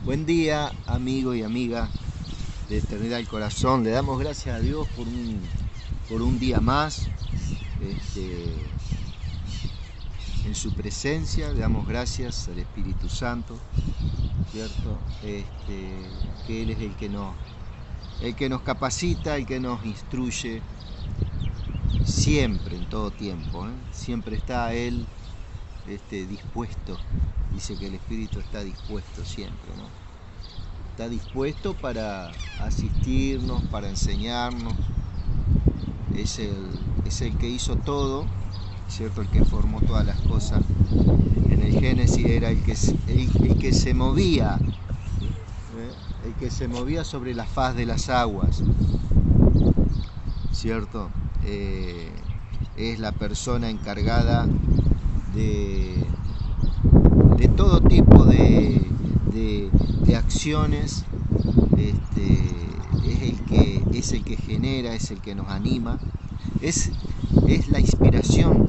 Buen día, amigo y amiga de Eternidad del Corazón. Le damos gracias a Dios por un día más en su presencia. Le damos gracias al Espíritu Santo, ¿cierto? Que Él es el que nos capacita, el que nos instruye siempre, en todo tiempo, ¿eh? Siempre está Él dispuesto. Dice que el Espíritu está dispuesto siempre, ¿no? Está dispuesto para asistirnos, para enseñarnos. Es el que hizo todo, ¿cierto? El que formó todas las cosas. En el Génesis era el que se movía, el que se movía sobre la faz de las aguas, ¿cierto? Es la persona encargada de todo tipo de acciones. Es el que genera, es el que nos anima, es la inspiración,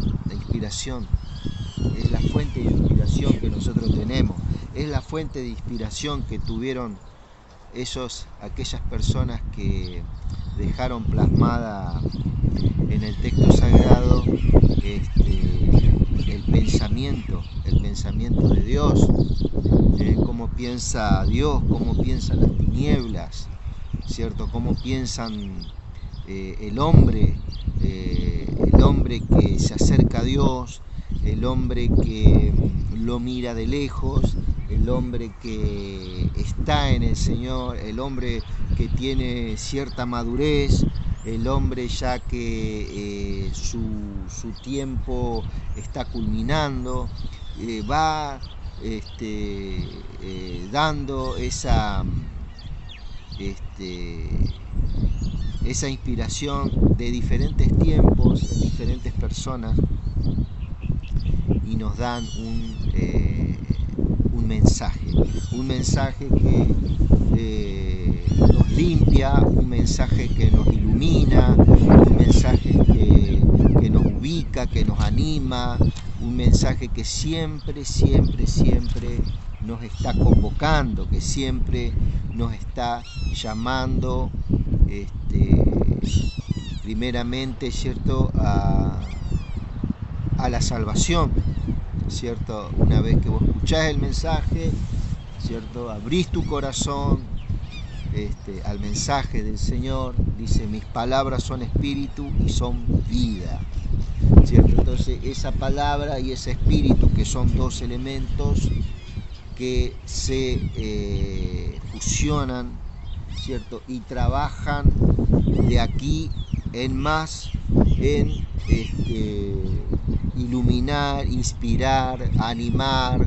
es la fuente de inspiración que nosotros tenemos, es la fuente de inspiración que tuvieron aquellas personas que dejaron plasmada en el texto sagrado el pensamiento de Dios, cómo piensa Dios, cómo piensan las tinieblas, ¿cierto? Cómo piensan el hombre que se acerca a Dios, el hombre que lo mira de lejos, el hombre que está en el Señor, el hombre que tiene cierta madurez, el hombre ya que su tiempo está culminando, va dando esa inspiración de diferentes tiempos, en diferentes personas, y nos dan un mensaje que nos limpia, un mensaje que nos ilumina, un mensaje que nos ubica, que nos anima, un mensaje que siempre nos está convocando, que siempre nos está llamando, primeramente, ¿cierto?, a la salvación, ¿cierto? Una vez que vos escuchás el mensaje, ¿cierto?, abrís tu corazón al mensaje del Señor. Dice: mis palabras son espíritu y son vida, ¿cierto? Entonces esa palabra y ese espíritu, que son dos elementos que se fusionan, ¿cierto?, y trabajan de aquí en más en iluminar, inspirar, animar,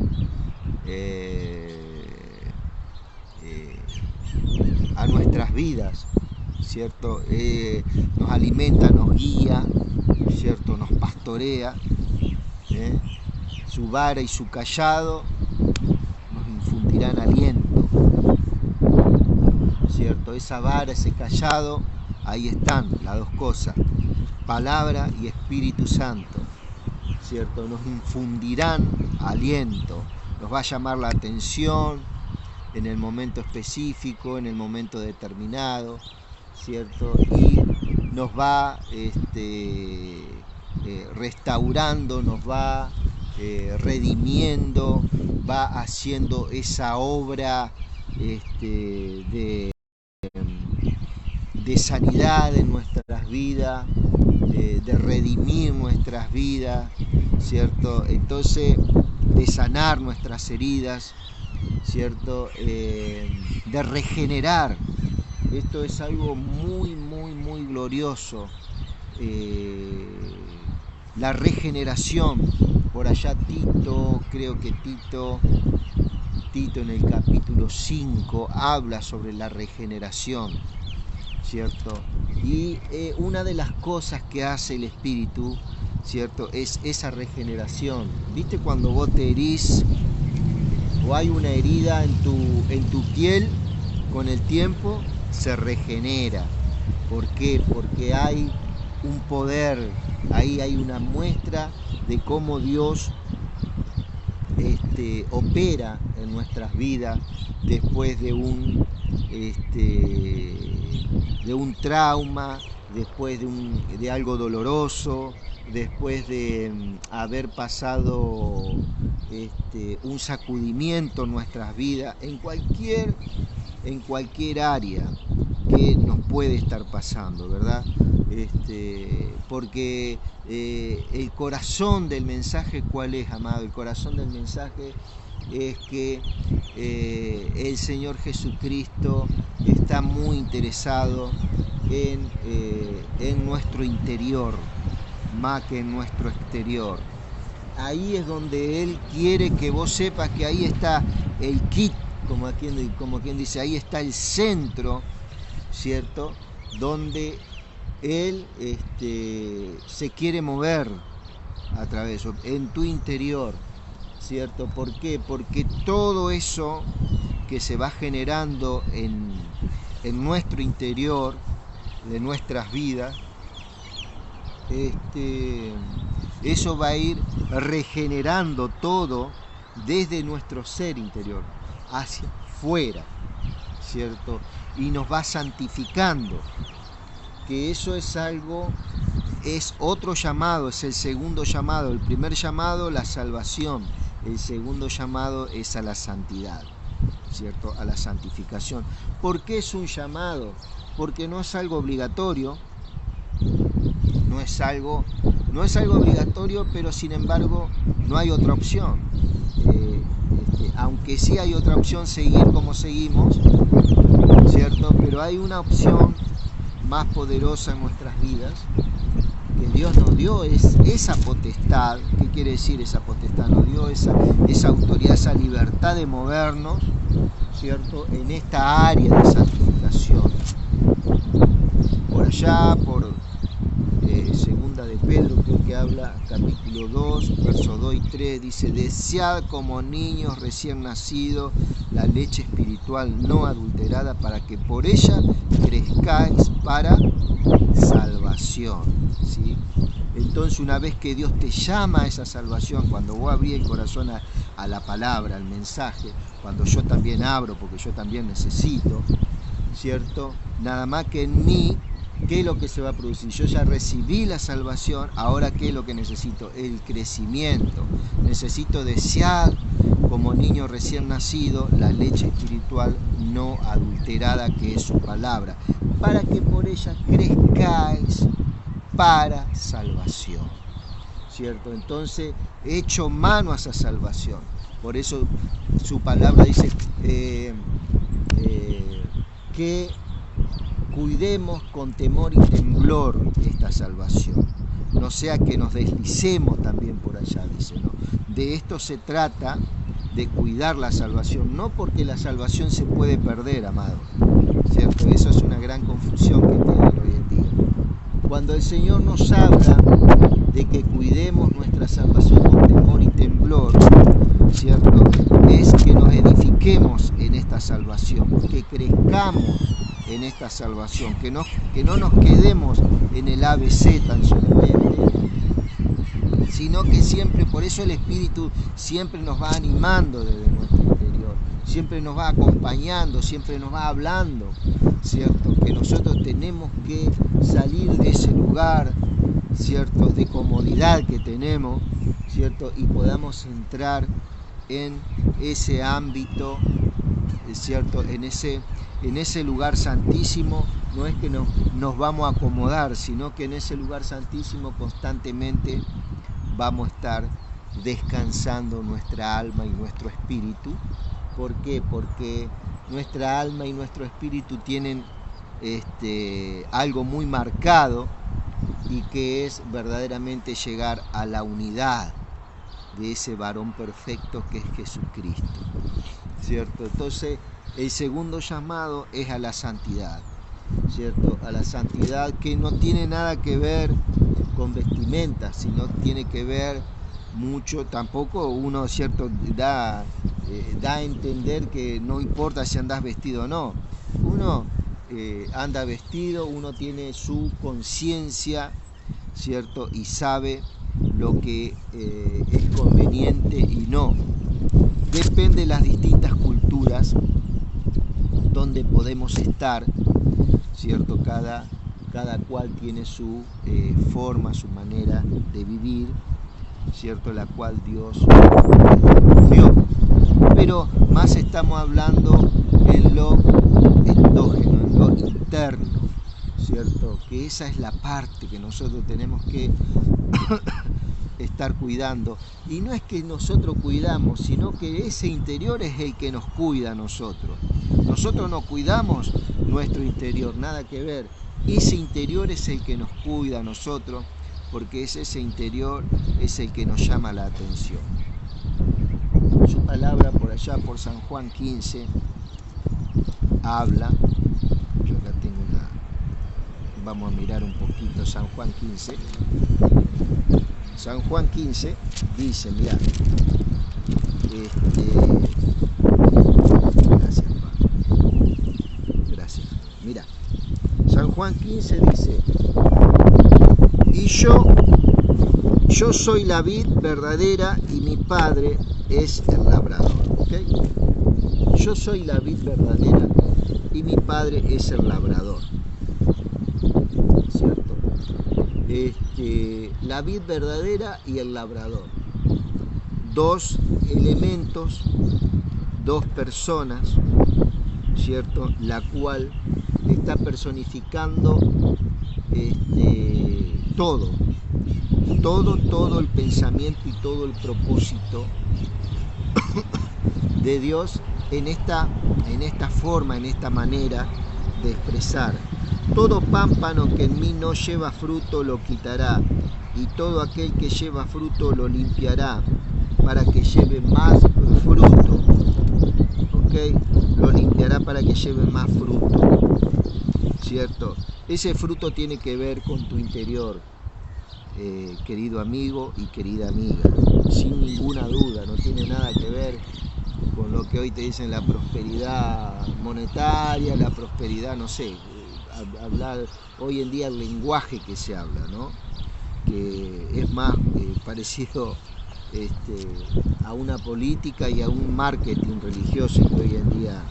a nuestras vidas, ¿cierto? Nos alimenta, nos guía, ¿cierto? Nos pastorea. Su vara y su cayado nos infundirán aliento, ¿cierto? Esa vara, ese cayado, ahí están las dos cosas: palabra y Espíritu Santo, ¿cierto? Nos infundirán aliento, nos va a llamar la atención en el momento específico, en el momento determinado, ¿cierto? Y nos va restaurando, nos va redimiendo, va haciendo esa obra de sanidad en nuestras vidas, de redimir nuestras vidas, ¿cierto? Entonces, de sanar nuestras heridas, ¿cierto? De regenerar. Esto es algo muy glorioso. La regeneración. Por allá creo que Tito en el capítulo 5 habla sobre la regeneración, ¿cierto? Y una de las cosas que hace el Espíritu, ¿cierto?, es esa regeneración. ¿Viste cuando vos te herís o hay una herida en tu piel? Con el tiempo se regenera. ¿Por qué? Porque hay un poder, ahí hay una muestra de cómo Dios opera en nuestras vidas después de un trauma, después de algo doloroso, después de haber pasado un sacudimiento en nuestras vidas, en cualquier área que nos puede estar pasando, ¿verdad? Porque el corazón del mensaje, ¿cuál es, amado? El corazón del mensaje es que el Señor Jesucristo está muy interesado en nuestro interior, más que en nuestro exterior. Ahí es donde Él quiere que vos sepas que ahí está el kit, como quien dice, ahí está el centro, ¿cierto? Donde Él se quiere mover a través de eso, en tu interior, ¿cierto? ¿Por qué? Porque todo eso que se va generando en nuestro interior, de nuestras vidas, eso va a ir regenerando todo desde nuestro ser interior hacia afuera, ¿cierto? Y nos va santificando, que eso es otro llamado, es el segundo llamado. El primer llamado, la salvación. El segundo llamado es a la santidad, ¿cierto? A la santificación. ¿Por qué es un llamado? Porque no es algo obligatorio, no es algo obligatorio, pero sin embargo no hay otra opción. Aunque sí hay otra opción, seguir como seguimos, ¿cierto? Pero hay una opción más poderosa en nuestras vidas, que Dios nos dio esa potestad. ¿Qué quiere decir esa potestad? Nos dio esa autoridad, esa libertad de movernos, ¿cierto? En esta área de santificación. Por allá, por segunda de Pedro, creo que habla, capítulo 2, versos 2 y 3, dice: desead como niños recién nacidos la leche espiritual no adulterada, para que por ella crezcáis para salvación, ¿sí? Entonces, una vez que Dios te llama a esa salvación, cuando vos abrís el corazón a la palabra, al mensaje, cuando yo también abro, porque yo también necesito, ¿cierto? Nada más que en mí, ¿qué es lo que se va a producir? Yo ya recibí la salvación, ahora ¿qué es lo que necesito? El crecimiento. Necesito desear como niño recién nacido la leche espiritual no adulterada, que es su palabra, para que por ella crezcáis para salvación, ¿cierto? Entonces, he hecho mano a esa salvación. Por eso su palabra dice que cuidemos con temor y temblor esta salvación, no sea que nos deslicemos también por allá, dice, ¿no? De esto se trata, de cuidar la salvación, no porque la salvación se puede perder, amado, ¿cierto? Eso es una gran confusión que tienen hoy en día. Cuando el Señor nos habla de que cuidemos nuestra salvación con temor y temblor, ¿cierto? Es que nos edifiquemos en esta salvación, que crezcamos en esta salvación, que no nos quedemos en el ABC tan solamente, sino que siempre, por eso el Espíritu siempre nos va animando desde nuestro interior, siempre nos va acompañando, siempre nos va hablando, ¿cierto? Que nosotros tenemos que salir de ese lugar, ¿cierto?, de comodidad que tenemos, ¿cierto?, y podamos entrar en ese ámbito, ¿cierto?, en ese lugar santísimo. No es que nos vamos a acomodar, sino que en ese lugar santísimo constantemente vamos a estar descansando nuestra alma y nuestro espíritu. ¿Por qué? Porque nuestra alma y nuestro espíritu tienen algo muy marcado, y que es verdaderamente llegar a la unidad de ese varón perfecto que es Jesucristo, ¿cierto? Entonces, el segundo llamado es a la santidad, ¿cierto? A la santidad, que no tiene nada que ver con vestimentas, sino tiene que ver mucho, tampoco uno, ¿cierto?, da a entender que no importa si andás vestido o no. Uno anda vestido, uno tiene su conciencia, ¿cierto?, y sabe lo que es conveniente y no, depende de las distintas culturas donde podemos estar, ¿cierto? Cada cual tiene su forma, su manera de vivir, ¿cierto? La cual Dios dio. Pero más estamos hablando en lo endógeno, en lo interno, ¿cierto? Que esa es la parte que nosotros tenemos que estar cuidando. Y no es que nosotros cuidamos, sino que ese interior es el que nos cuida a nosotros. Nosotros no cuidamos nuestro interior, nada que ver. Ese interior es el que nos cuida a nosotros, porque es ese interior es el que nos llama la atención. Su palabra por allá, por San Juan 15, habla. Yo acá tengo una... Vamos a mirar un poquito San Juan 15. San Juan 15 dice, mirá, gracias, Pablo. Gracias. Mirá, San Juan 15 dice, y yo soy la vid verdadera y mi Padre es el labrador. ¿Okay? Yo soy la vid verdadera y mi Padre es el labrador. ¿Cierto? La vid verdadera y el labrador. Dos elementos, dos personas, ¿cierto? La cual está personificando todo el pensamiento y todo el propósito de Dios en esta forma, en esta manera de expresar. Todo pámpano que en mí no lleva fruto lo quitará, y todo aquel que lleva fruto lo limpiará, para que lleve más fruto. ¿Ok? Lo limpiará para que lleve más fruto. ¿Cierto? Ese fruto tiene que ver con tu interior, querido amigo y querida amiga. Sin ninguna duda, no tiene nada que ver con lo que hoy te dicen la prosperidad monetaria, la prosperidad, no sé, hablar hoy en día el lenguaje que se habla, ¿no? Que es más parecido a una política y a un marketing religioso que hoy en día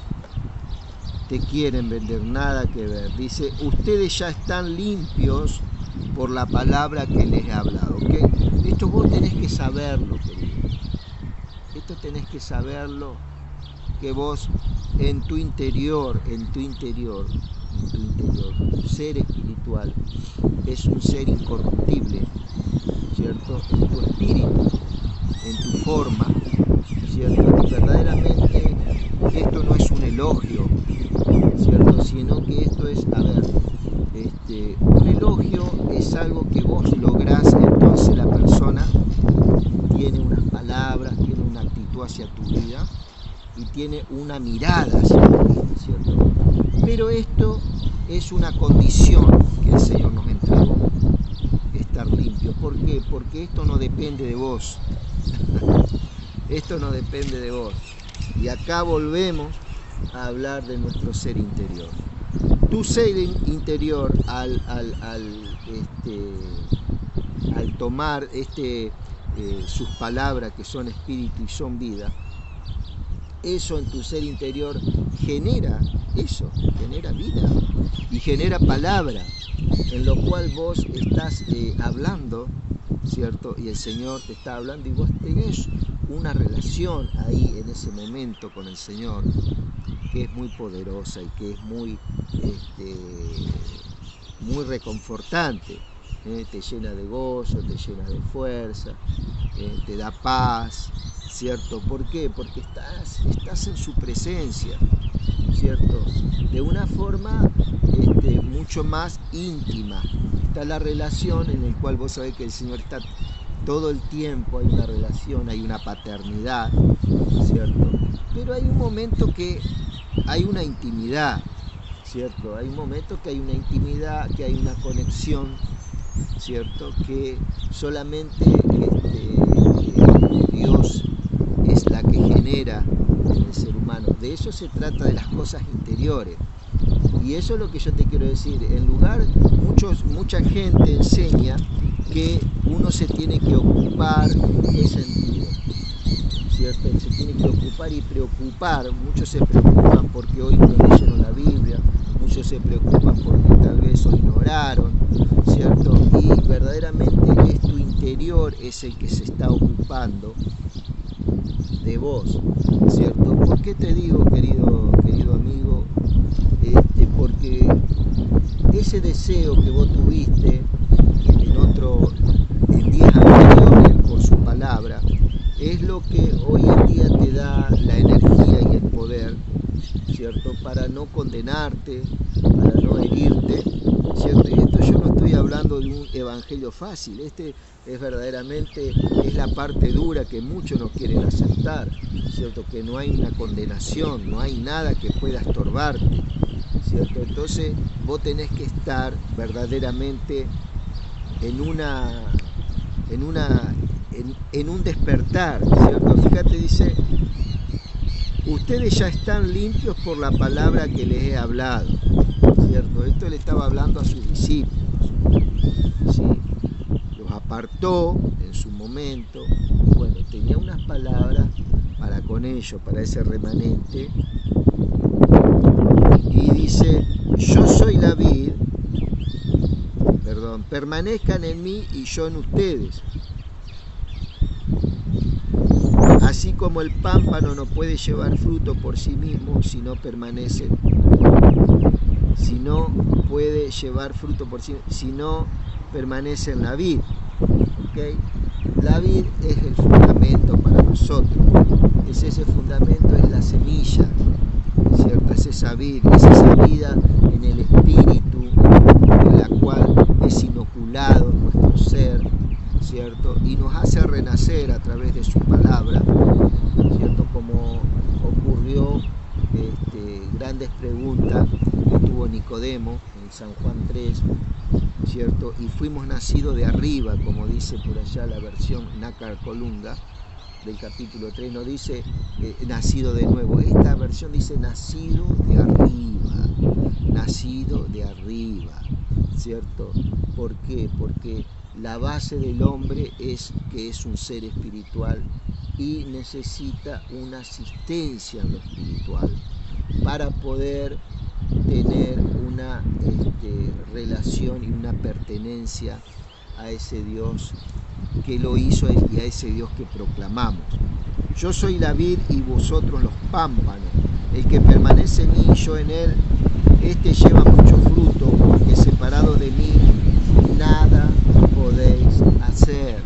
te quieren vender, nada que ver. Dice, ustedes ya están limpios por la palabra que les he hablado, ¿ok? Esto vos tenés que saberlo, querido. Esto tenés que saberlo, que vos en tu interior, tu ser espiritual es un ser incorruptible, ¿cierto? En tu espíritu, en tu forma, ¿cierto? Y verdaderamente esto no es un elogio, ¿cierto? Sino que esto es, un elogio es algo que vos lográs, entonces la persona tiene unas palabras, tiene una actitud hacia tu vida y tiene una mirada hacia tu vida, ¿cierto? Pero esto es una condición que el Señor nos entregó, estar limpio. ¿Por qué? Porque esto no depende de vos. Esto no depende de vos. Y acá volvemos a hablar de nuestro ser interior. Tu ser interior, al tomar sus palabras que son espíritu y son vida, eso en tu ser interior genera eso, genera vida y genera palabra, en lo cual vos estás hablando, ¿cierto? Y el Señor te está hablando y vos tenés una relación ahí en ese momento con el Señor que es muy poderosa y que es muy reconfortante. Te llena de gozo, te llena de fuerza, te da paz, ¿cierto? ¿Por qué? Porque estás en su presencia, ¿cierto? De una forma mucho más íntima. Está la relación en la cual vos sabés que el Señor está todo el tiempo, hay una relación, hay una paternidad, ¿cierto? Pero hay un momento que hay una intimidad, ¿cierto? Hay un momento que hay una intimidad, que hay una conexión, ¿cierto? Que solamente Dios es la que genera en el ser humano. De eso se trata, de las cosas interiores. Y eso es lo que yo te quiero decir. En lugar, mucha gente enseña que uno se tiene que ocupar, ¿en qué sentido? ¿cierto? Se tiene que ocupar y preocupar. Muchos se preocupan porque hoy no leyeron la Biblia, muchos se preocupan porque tal vez hoy no oraron, ¿cierto? Y verdaderamente es tu interior es el que se está ocupando de vos, ¿cierto? ¿Por qué te digo, querido amigo? Porque ese deseo que vos tuviste en días anteriores por su palabra, es lo que hoy en día te da la energía y el poder, ¿cierto? Para no condenarte, para no herirte, ¿cierto? Y esto yo no estoy hablando de un evangelio fácil, este es verdaderamente, es la parte dura que muchos no quieren aceptar, ¿cierto? Que no hay una condenación, no hay nada que pueda estorbarte, ¿cierto? Entonces vos tenés que estar verdaderamente en un despertar, ¿cierto? Fíjate, dice, ustedes ya están limpios por la palabra que les he hablado, ¿cierto? Esto le estaba hablando a sus discípulos, ¿sí? Los apartó en su momento, bueno, tenía unas palabras para con ellos, para ese remanente, y dice, yo soy la vid, permanezcan en mí y yo en ustedes. Así como el pámpano no puede llevar fruto por sí mismo si no permanece, si no puede llevar fruto por sí mismo, si no permanece en la vid. ¿Okay? La vid es el fundamento para nosotros. Ese fundamento es la semilla, ¿cierto? Es esa vid, es esa vida en el espíritu, en la cual es inoculado nuestro ser, ¿cierto? Y nos hace renacer a través de su palabra, ¿cierto? Como ocurrió grandes preguntas que tuvo Nicodemo en San Juan 3, ¿cierto? Y fuimos nacidos de arriba, como dice por allá la versión Nácar Colunga del capítulo 3, no dice nacido de nuevo, esta versión dice nacido de arriba, ¿cierto? ¿Por qué? Porque la base del hombre es que es un ser espiritual y necesita una asistencia en lo espiritual para poder tener una relación y una pertenencia a ese Dios que lo hizo y a ese Dios que proclamamos. Yo soy la vid y vosotros los pámpanos. El que permanece en mí y yo en él, este lleva mucho fruto, porque separado de mí nada podéis hacer,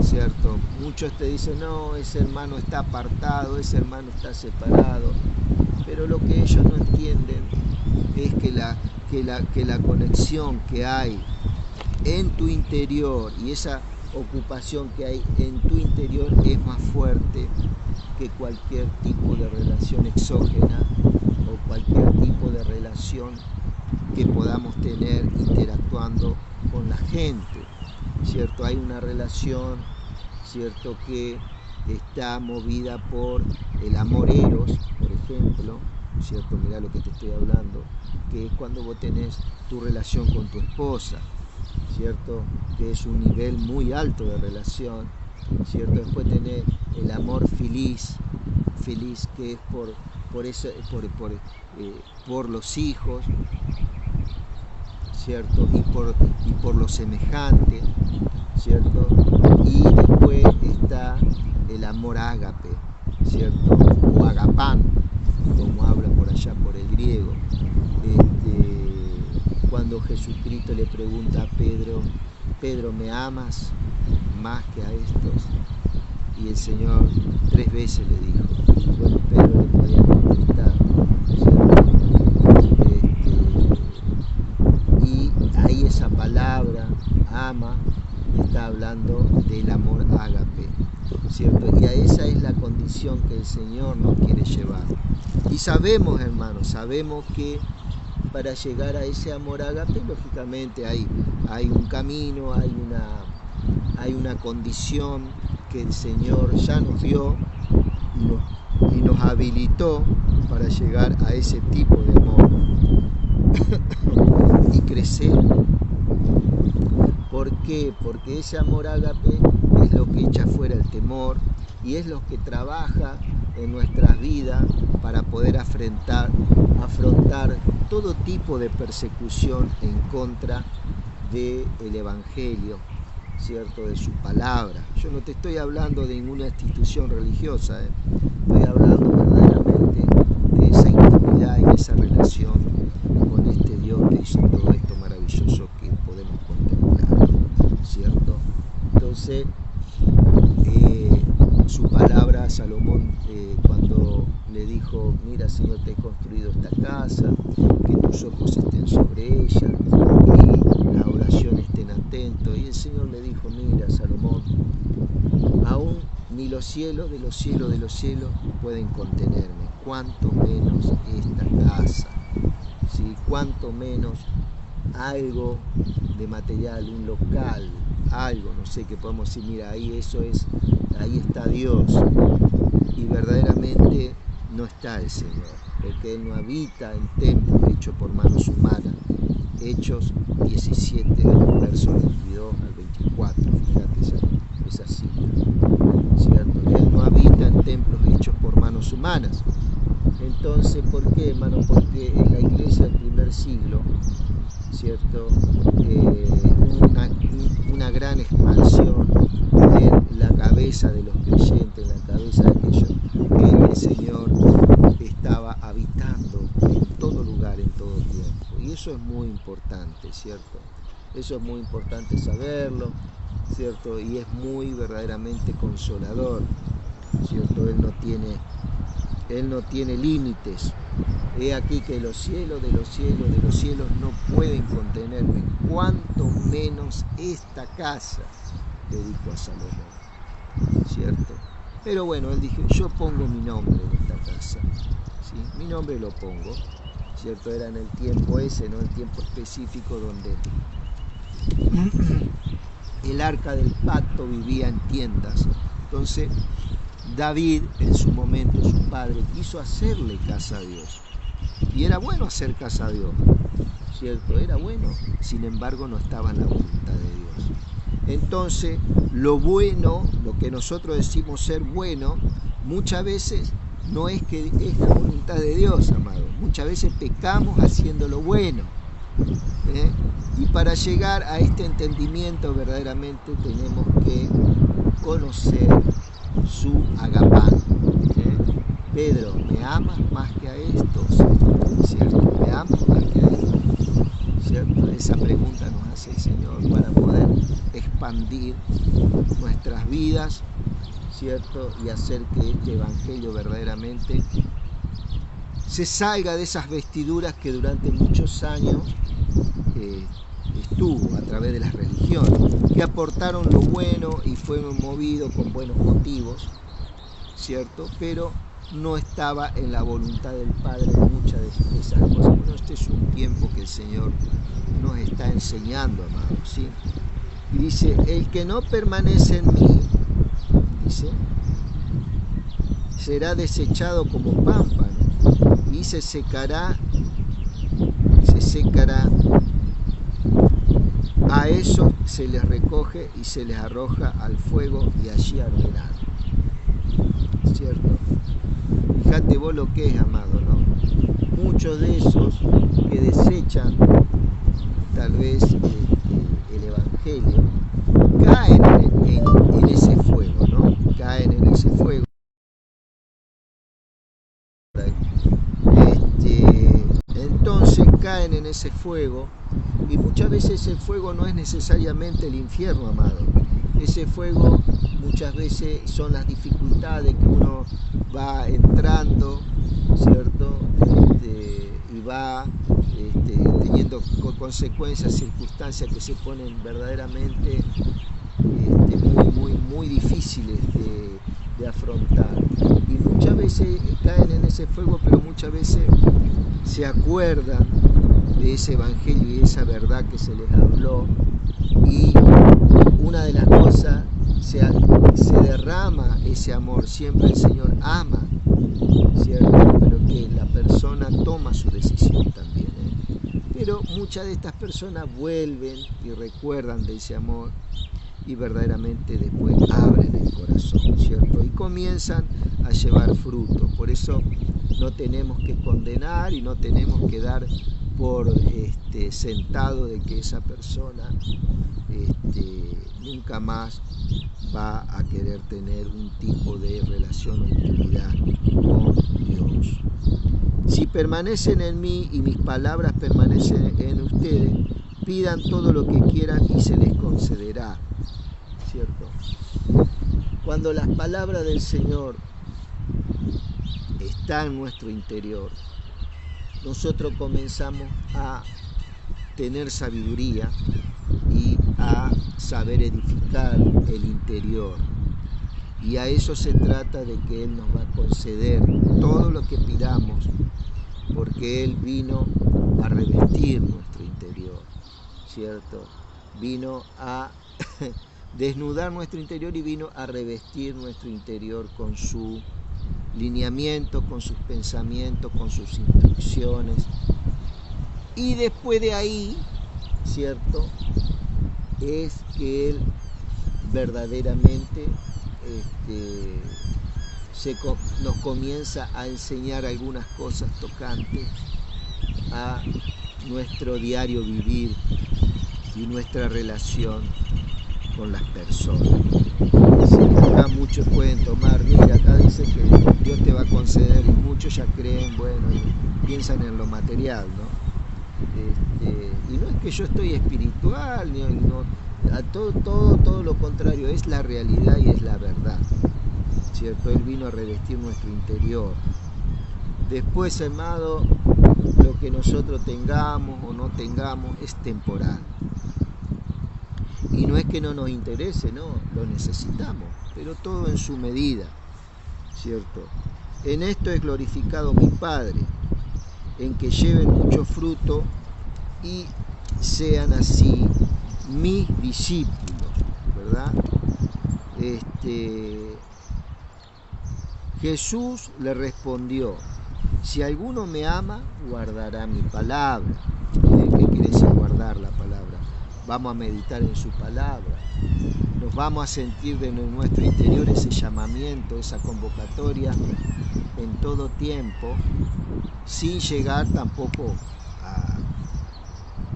¿cierto? Muchos te dicen, no, ese hermano está apartado, ese hermano está separado, pero lo que ellos no entienden es que la conexión que hay en tu interior y esa ocupación que hay en tu interior es más fuerte que cualquier tipo de relación exógena o cualquier tipo de relación que podamos tener interactuando con la gente, ¿cierto? Hay una relación, ¿cierto?, que está movida por el amor eros, por ejemplo, ¿cierto? Mirá lo que te estoy hablando, que es cuando vos tenés tu relación con tu esposa, ¿cierto? Que es un nivel muy alto de relación, ¿cierto? Después tenés el amor feliz, que es por los hijos, ¿cierto? Y por los semejantes, ¿cierto? Y después está el amor ágape, ¿cierto? O agapán, como habla por allá por el griego. Cuando Jesucristo le pregunta a Pedro, Pedro, ¿me amas más que a estos? Y el Señor 3 veces le dijo, bueno, Pedro le podía contestar, y ahí esa palabra, ama, está hablando del amor ágape, ¿cierto? Y a esa es la condición que el Señor nos quiere llevar. Y sabemos, hermanos, sabemos que para llegar a ese amor ágape, lógicamente hay un camino, hay una condición que el Señor ya nos dio y nos habilitó para llegar a ese tipo de amor y crecer. ¿Por qué? Porque ese amor ágape es lo que echa fuera el temor y es lo que trabaja en nuestras vidas para poder afrontar todo tipo de persecución en contra del Evangelio, ¿cierto? De su palabra. Yo no te estoy hablando de ninguna institución religiosa, estoy hablando verdaderamente de esa intimidad y esa relación con este Dios que hizo todo esto maravilloso que podemos contemplar, ¿cierto? Entonces, su palabra, Salomón, cuando le dijo, mira Señor, te he construido esta casa, que tus ojos estén sobre ella y las oraciones estén atentos. Y el Señor le dijo, mira Salomón, aún ni los cielos de los cielos de los cielos pueden contenerme, cuanto menos esta casa, ¿sí? Cuanto menos algo de material, un local, algo, no sé, que podemos decir, mira, ahí está Dios. Y verdaderamente no está el Señor, porque Él no habita en templos hechos por manos humanas. Hechos 17, verso 22 al 24, fíjate esa cita, ¿cierto? Él no habita en templos hechos por manos humanas. Entonces, ¿por qué, hermano? Porque en la iglesia del primer siglo, ¿cierto? Una gran expansión en la cabeza de los creyentes, en la cabeza de aquellos que el Señor estaba habitando en todo lugar, en todo tiempo. Y eso es muy importante, ¿cierto? Eso es muy importante saberlo, ¿cierto? Y es muy verdaderamente consolador, ¿cierto? Él no tiene límites. He aquí que los cielos de los cielos de los cielos no pueden contenerme, cuanto menos esta casa, le dijo a Salomón, ¿cierto? Pero bueno, él dijo, yo pongo mi nombre en esta casa, ¿sí? Mi nombre lo pongo, ¿cierto? Era en el tiempo ese, no el tiempo específico donde el arca del pacto vivía en tiendas. Entonces David, en su momento, su padre, quiso hacerle casa a Dios. Y era bueno hacer casa a Dios, ¿cierto? Era bueno, sin embargo no estaba en la voluntad de Dios. Entonces, lo bueno, lo que nosotros decimos ser bueno, muchas veces no es que es la voluntad de Dios, amado. Muchas veces pecamos haciendo lo bueno. Y para llegar a este entendimiento verdaderamente tenemos que conocer su agapán. Pedro, ¿me amas más que a estos? ¿Cierto? ¿Me amas más que a estos? ¿Cierto? Esa pregunta nos hace el Señor para poder expandir nuestras vidas, ¿cierto? Y hacer que este Evangelio verdaderamente se salga de esas vestiduras que durante muchos años estuvo a través de las religiones, que aportaron lo bueno y fueron movidos con buenos motivos, ¿cierto? Pero no estaba en la voluntad del Padre muchas de esas cosas. Bueno, este es un tiempo que el Señor nos está enseñando, amados, ¿sí? Y dice, el que no permanece en mí, dice, será desechado como pámpano y se secará, a eso se les recoge y se les arroja al fuego y allí arderán, ¿cierto? Fíjate vos lo que es, amado, ¿no? Muchos de esos que desechan tal vez el Evangelio caen en ese fuego, ¿no? Caen en ese fuego. Entonces caen en ese fuego y muchas veces el fuego no es necesariamente el infierno, amado. Ese fuego muchas veces son las dificultades que uno va entrando, ¿cierto? Y va teniendo consecuencias, circunstancias que se ponen verdaderamente muy difíciles de afrontar. Y muchas veces caen en ese fuego, pero muchas veces se acuerdan de ese evangelio y de esa verdad que se les habló, y una de las cosas, se derrama ese amor. Siempre el Señor ama, ¿cierto? Pero que la persona toma su decisión también, Pero muchas de estas personas vuelven y recuerdan de ese amor y verdaderamente después abren el corazón, ¿cierto? Y comienzan a llevar fruto. Por eso no tenemos que condenar y no tenemos que dar por sentado de que esa persona nunca más va a querer tener un tipo de relación o intimidad con Dios. Si permanecen en mí y mis palabras permanecen en ustedes, pidan todo lo que quieran y se les concederá, ¿cierto? Cuando las palabras del Señor están en nuestro interior, nosotros comenzamos a tener sabiduría y a saber edificar el interior. Y a eso se trata, de que Él nos va a conceder todo lo que pidamos, porque Él vino a revestir nuestro interior, ¿cierto? Vino a desnudar nuestro interior y vino a revestir nuestro interior con su lineamiento, con sus pensamientos, con sus instrucciones. Y después de ahí, ¿cierto?, es que Él verdaderamente nos comienza a enseñar algunas cosas tocantes a nuestro diario vivir y nuestra relación con las personas. Si acá muchos pueden tomar, mira, acá dice que Dios te va a conceder, y muchos ya creen, bueno, y piensan en lo material, ¿no? Y no es que yo estoy espiritual, todo lo contrario, es la realidad y es la verdad, ¿cierto? Él vino a revestir nuestro interior. Después, amado, lo que nosotros tengamos o no tengamos es temporal. Y no es que no nos interese, no, lo necesitamos, pero todo en su medida, ¿cierto? En esto es glorificado mi Padre, en que lleven mucho fruto y sean así mis discípulos, ¿verdad? Jesús le respondió: si alguno me ama, guardará mi palabra. ¿Qué quiere decir guardar la palabra? Vamos a meditar en su palabra. Nos vamos a sentir de nuestro interior ese llamamiento, esa convocatoria en todo tiempo, sin llegar tampoco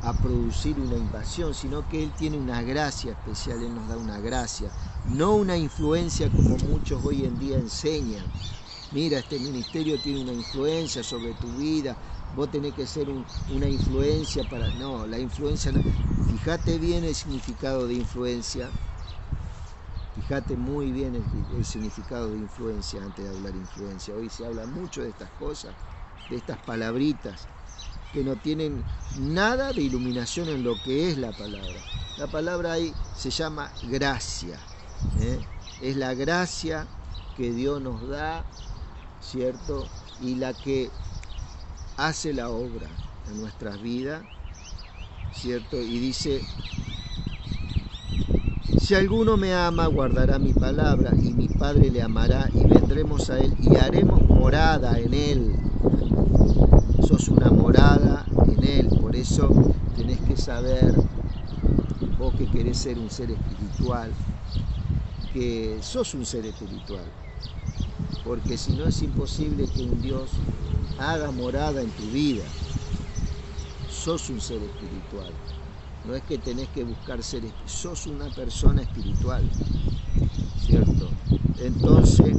a producir una invasión, sino que Él tiene una gracia especial, Él nos da una gracia, no una influencia como muchos hoy en día enseñan. Mira, este ministerio tiene una influencia sobre tu vida, vos tenés que ser una influencia para... No, la influencia no. Fíjate bien el significado de influencia, fíjate muy bien el significado de influencia antes de hablar influencia. Hoy se habla mucho de estas cosas, de estas palabritas, que no tienen nada de iluminación en lo que es la palabra. La palabra ahí se llama gracia, ¿eh? Es la gracia que Dios nos da, ¿cierto? Y la que hace la obra en nuestras vidas, ¿cierto? Y dice: si alguno me ama, guardará mi palabra, y mi Padre le amará, y vendremos a Él, y haremos morada en Él. Sos una morada en Él, por eso tenés que saber, vos que querés ser un ser espiritual, que sos un ser espiritual, porque si no es imposible que un Dios haga morada en tu vida. Sos un ser espiritual, no es que tenés que buscar ser, sos una persona espiritual, ¿cierto? Entonces,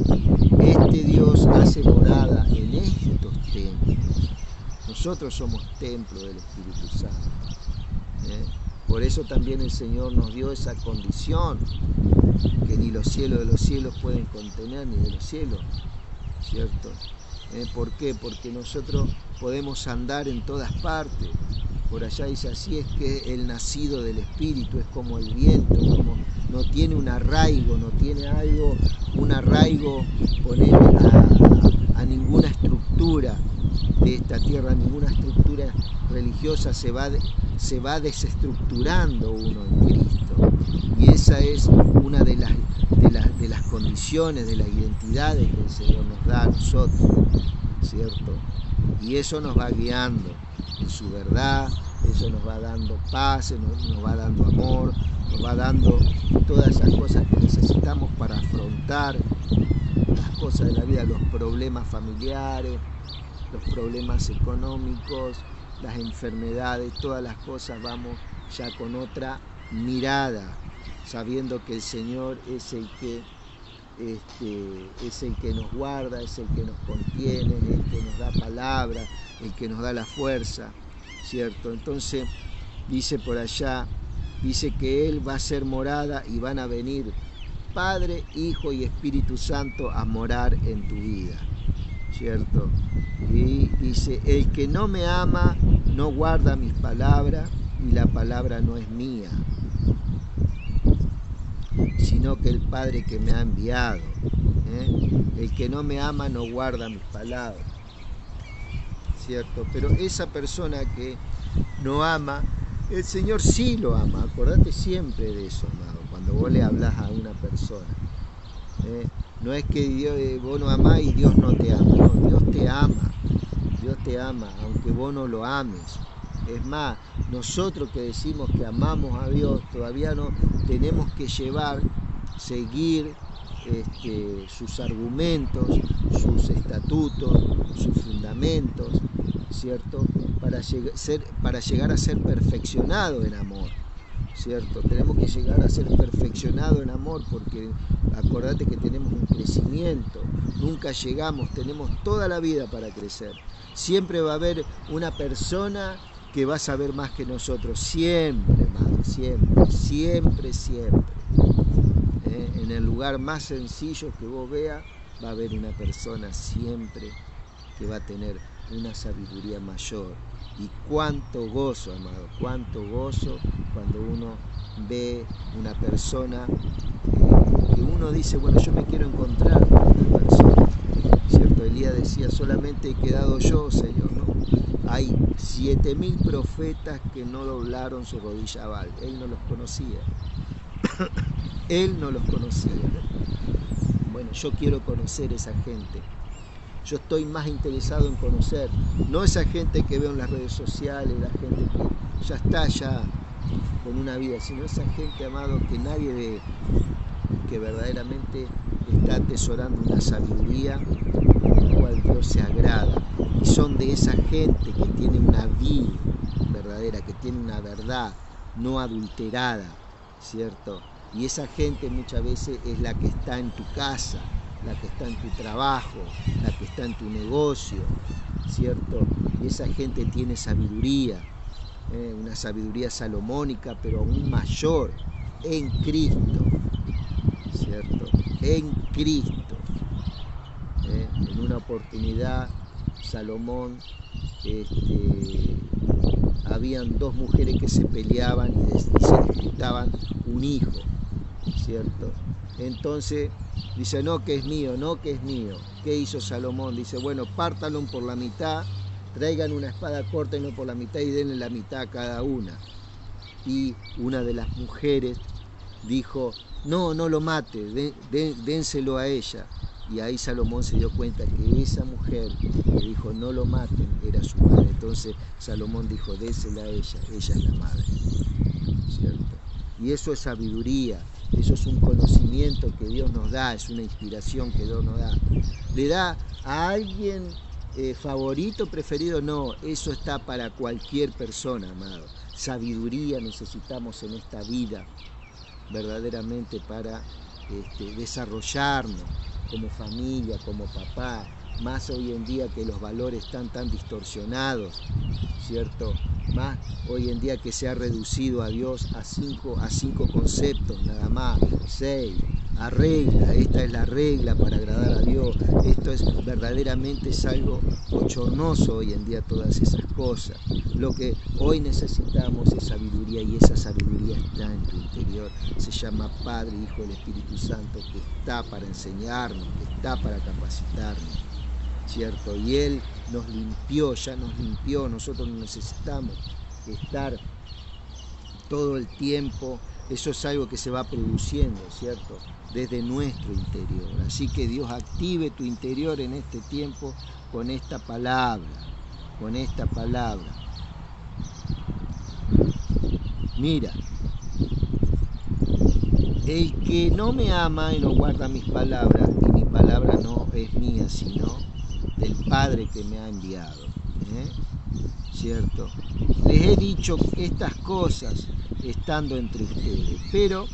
este Dios hace morada en estos templos. Nosotros somos templo del Espíritu Santo, ¿eh? Por eso también el Señor nos dio esa condición que ni los cielos de los cielos pueden contener, ni de los cielos, ¿cierto? ¿Por qué? Porque nosotros podemos andar en todas partes. Por allá dice: así es que el nacido del Espíritu es como el viento, como no tiene un arraigo, no tiene algo, un arraigo, poner a ninguna estructura de esta tierra, ninguna estructura religiosa, se va desestructurando uno en Cristo. Y esa es una de las condiciones, de las identidades que el Señor nos da a nosotros, ¿cierto? Y eso nos va guiando en su verdad, eso nos va dando paz, nos va dando amor, nos va dando todas esas cosas que necesitamos para afrontar las cosas de la vida, los problemas familiares, los problemas económicos, las enfermedades, todas las cosas vamos ya con otra mirada, sabiendo que el Señor es el que nos guarda, es el que nos contiene, el que nos da palabra, el que nos da la fuerza, ¿cierto? Entonces dice por allá, dice que Él va a ser morada y van a venir Padre, Hijo y Espíritu Santo a morar en tu vida, ¿cierto? Y dice, el que no me ama no guarda mis palabras y la palabra no es mía, sino que el Padre que me ha enviado. El que no me ama no guarda mis palabras, ¿cierto? Pero esa persona que no ama, el Señor sí lo ama. Acordate siempre de eso, amado, cuando vos le hablas a una persona. No es que vos no amás y Dios no te ama. No, Dios te ama. Dios te ama, aunque vos no lo ames. Es más, nosotros que decimos que amamos a Dios, todavía no tenemos que seguir sus argumentos, sus estatutos, sus fundamentos, ¿cierto? Para llegar a ser perfeccionados en amor, ¿cierto? Tenemos que llegar a ser perfeccionados en amor, porque acordate que tenemos un crecimiento, nunca llegamos, tenemos toda la vida para crecer. Siempre va a haber una persona que va a saber más que nosotros, siempre, hermano, siempre, siempre, siempre. En el lugar más sencillo que vos veas, va a haber una persona siempre que va a tener una sabiduría mayor. Y cuánto gozo, amado, cuánto gozo cuando uno ve una persona que uno dice, bueno, yo me quiero encontrar con esta persona, ¿cierto? Elías decía, solamente he quedado yo, Señor, ¿no? Hay 7000 profetas que no doblaron su rodilla a Baal. Él no los conocía. Él no los conocía. Bueno, yo quiero conocer esa gente. Yo estoy más interesado en conocer, no esa gente que veo en las redes sociales, la gente que ya está ya con una vida, sino esa gente, amado, que nadie ve, que verdaderamente está atesorando una sabiduría en la cual Dios se agrada. Y son de esa gente que tiene una vida verdadera, que tiene una verdad no adulterada, ¿cierto? Y esa gente muchas veces es la que está en tu casa, la que está en tu trabajo, la que está en tu negocio, ¿cierto? Y esa gente tiene sabiduría, una sabiduría salomónica, pero aún mayor, en Cristo, ¿cierto? En Cristo. En una oportunidad, Salomón, habían dos mujeres que se peleaban y se disputaban un hijo, ¿cierto? Entonces dice, no, que es mío, no, que es mío. ¿Qué hizo Salomón? Dice, bueno, pártanlo por la mitad, traigan una espada, córtenlo por la mitad y denle la mitad a cada una. Y una de las mujeres dijo, no, no lo mate, dénselo a ella. Y ahí Salomón se dio cuenta que esa mujer que dijo, no lo maten, era su madre. Entonces Salomón dijo, désela a ella es la madre, ¿cierto? Y eso es sabiduría, eso es un conocimiento que Dios nos da, es una inspiración que Dios nos da. ¿Le da a alguien favorito, preferido? No, eso está para cualquier persona, amado. Sabiduría necesitamos en esta vida, verdaderamente para desarrollarnos como familia, como papá, más hoy en día que los valores están tan distorsionados, ¿cierto? Más hoy en día que se ha reducido a Dios a cinco conceptos, nada más, 6, a regla, esta es la regla para agradar a Dios, esto es verdaderamente es algo bochornoso hoy en día, todas esas cosas. Lo que hoy necesitamos es sabiduría, y esa sabiduría está en tu interior, se llama Padre, Hijo y Espíritu Santo, que está para enseñarnos, que está para capacitarnos, ¿cierto? Y Él nos limpió, ya nos limpió, nosotros no necesitamos estar todo el tiempo, eso es algo que se va produciendo, ¿cierto? Desde nuestro interior. Así que Dios active tu interior en este tiempo con esta palabra, con esta palabra. Mira, el que no me ama y no guarda mis palabras, y mi palabra no es mía, sino del Padre que me ha enviado. ¿Cierto? Les he dicho estas cosas estando entre ustedes, pero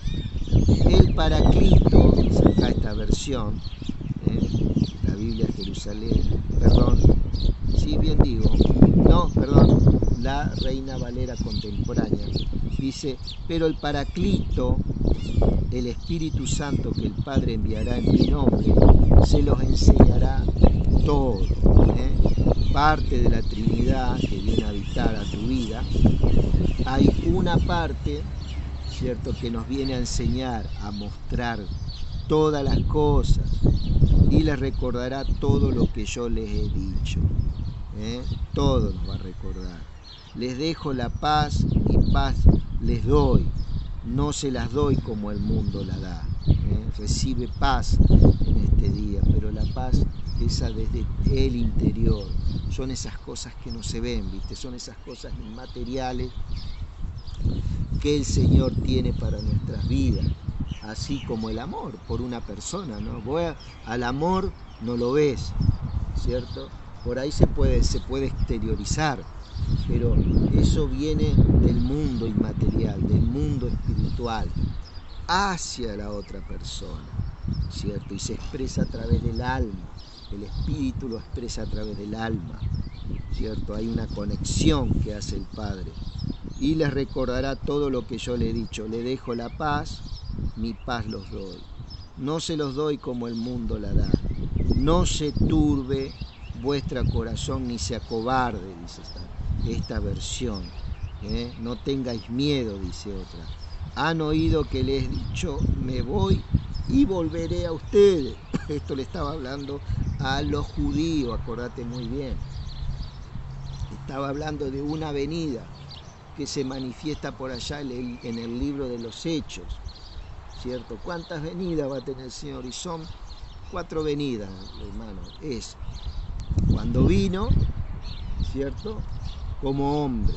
el Paraclito, acá esta versión, la Biblia Jerusalén, perdón, sí, bien digo, no, perdón, la Reina Valera contemporánea, dice, pero el Paraclito, el Espíritu Santo que el Padre enviará en mi nombre, se los enseñará todo, parte de la Trinidad que viene a habitar a tu vida. Hay una parte, ¿cierto?, que nos viene a enseñar, a mostrar todas las cosas y les recordará todo lo que yo les he dicho. Todo nos va a recordar. Les dejo la paz, mi paz les doy. No se las doy como el mundo la da. Recibe paz en este día, pero la paz esa desde el interior. Son esas cosas que no se ven, ¿viste? Son esas cosas inmateriales que el Señor tiene para nuestras vidas. Así como el amor por una persona, ¿no? Al amor no lo ves, ¿cierto? Por ahí se puede exteriorizar, pero eso viene del mundo inmaterial, del mundo espiritual, hacia la otra persona, ¿cierto? Y se expresa a través del alma, el espíritu lo expresa a través del alma, ¿cierto? Hay una conexión que hace el Padre. Y les recordará todo lo que yo le he dicho. Le dejo la paz, mi paz los doy. No se los doy como el mundo la da. No se turbe vuestro corazón ni se acobarde, dice esta versión. No tengáis miedo, dice otra. Han oído que les he dicho, me voy y volveré a ustedes. Esto le estaba hablando a los judíos, acordate muy bien. Estaba hablando de una venida que se manifiesta por allá en el libro de los Hechos, ¿cierto? ¿Cuántas venidas va a tener el Señor? Y son 4 venidas, hermano. Es cuando vino, ¿cierto?, como hombre,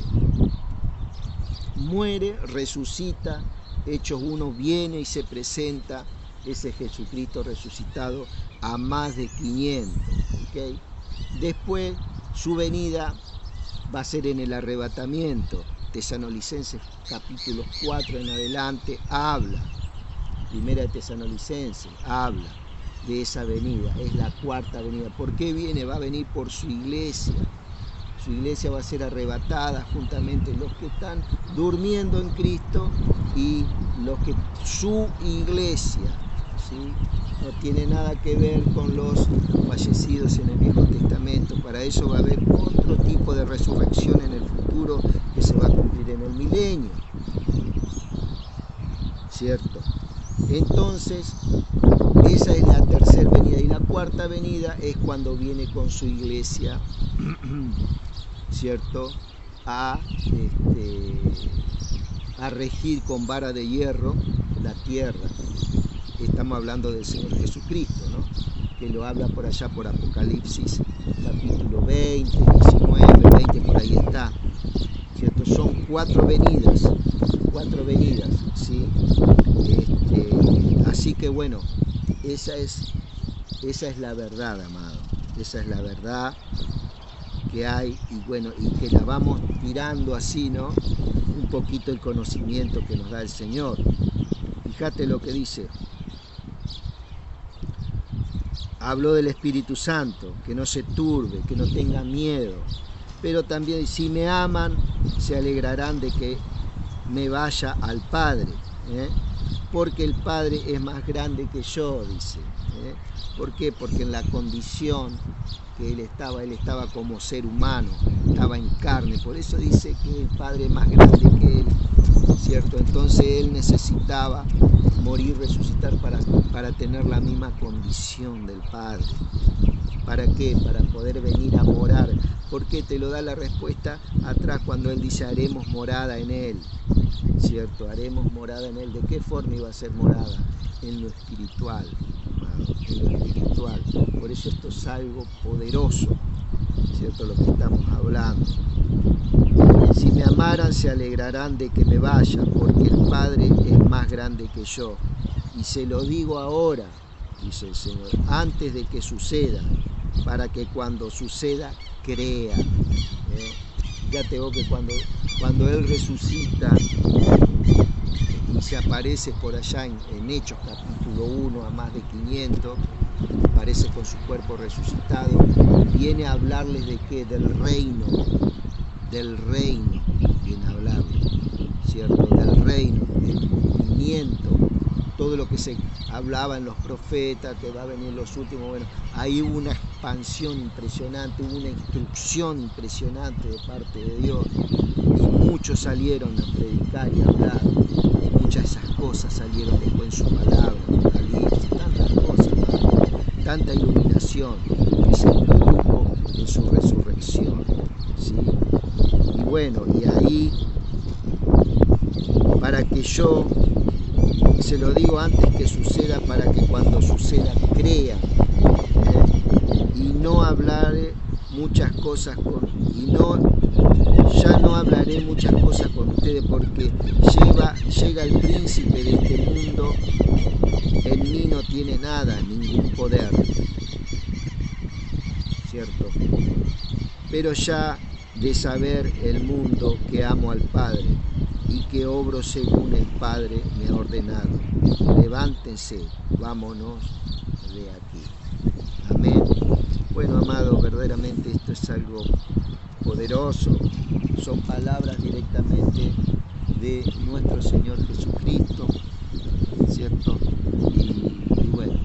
muere, resucita, Hechos 1 viene y se presenta ese Jesucristo resucitado a más de 500, ¿ok? Después su venida va a ser en el arrebatamiento. Tesalonicenses capítulo 4 en adelante habla, primera de Tesalonicenses habla de esa venida, es la 4ª venida. ¿Por qué viene? Va a venir por su iglesia. Su iglesia va a ser arrebatada juntamente los que están durmiendo en Cristo y los que su iglesia, ¿sí? No tiene nada que ver con los fallecidos en el Viejo Testamento. Para eso va a haber otro tipo de resurrección en el futuro que se va a cumplir en el milenio, ¿cierto? Entonces, esa es la 3ª venida. Y la 4ª venida es cuando viene con su iglesia, ¿cierto?, a regir con vara de hierro la tierra. Estamos hablando del Señor Jesucristo, ¿no?, que lo habla por allá por Apocalipsis, capítulo 20, 19, 20, por ahí está, ¿cierto? Son 4 venidas, ¿sí? Así que bueno, esa es la verdad, amado, esa es la verdad que hay, y bueno, y que la vamos tirando así, ¿no?, un poquito el conocimiento que nos da el Señor. Fíjate lo que dice. Habló del Espíritu Santo, que no se turbe, que no tenga miedo, pero también si me aman, se alegrarán de que me vaya al Padre, porque el Padre es más grande que yo, dice. ¿Por qué? Porque en la condición que él estaba como ser humano, estaba en carne, por eso dice que el Padre es más grande que él, ¿cierto? Entonces él necesitaba morir, resucitar para tener la misma condición del Padre. ¿Para qué? Para poder venir a morar. ¿Por qué? Te lo da la respuesta atrás cuando él dice haremos morada en él, ¿cierto? Haremos morada en él. ¿De qué forma iba a ser morada? En lo espiritual, en lo espiritual. Por eso esto es algo poderoso, ¿cierto? Lo que estamos hablando. Si me amáis, amaran se alegrarán de que me vaya, porque el Padre es más grande que yo. Y se lo digo ahora, dice el Señor, antes de que suceda, para que cuando suceda, crean. Fíjate vos que cuando Él resucita y se aparece por allá en Hechos capítulo 1 a más de 500, aparece con su cuerpo resucitado, viene a hablarles de qué, del reino, viene a hablarles, ¿cierto? Del reino, del cumplimiento, todo lo que se hablaba en los profetas, que va a venir los últimos, bueno, ahí hubo una expansión impresionante, hubo una instrucción impresionante de parte de Dios, y muchos salieron a predicar y a hablar, y muchas de esas cosas salieron después en su palabra, Apocalipsis, tantas cosas, tanta iluminación que se produjo en su resurrección, ¿sí? Y bueno, y ahí, para que yo, se lo digo antes que suceda, para que cuando suceda crean, y no hablaré muchas cosas ya no hablaré muchas cosas con ustedes, porque llega el príncipe de este mundo, en mí no tiene nada, ningún poder, ¿cierto? Pero ya de saber el mundo que amo al Padre y que obro según el Padre me ha ordenado. Levántense, vámonos de aquí. Amén. Bueno, amado, verdaderamente esto es algo poderoso. Son palabras directamente de nuestro Señor Jesucristo, ¿cierto? Y bueno,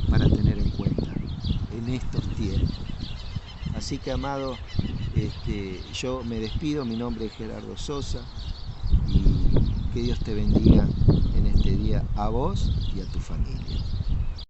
para tener en cuenta en estos tiempos. Así que, amado, yo me despido. Mi nombre es Gerardo Sosa y que Dios te bendiga en este día a vos y a tu familia.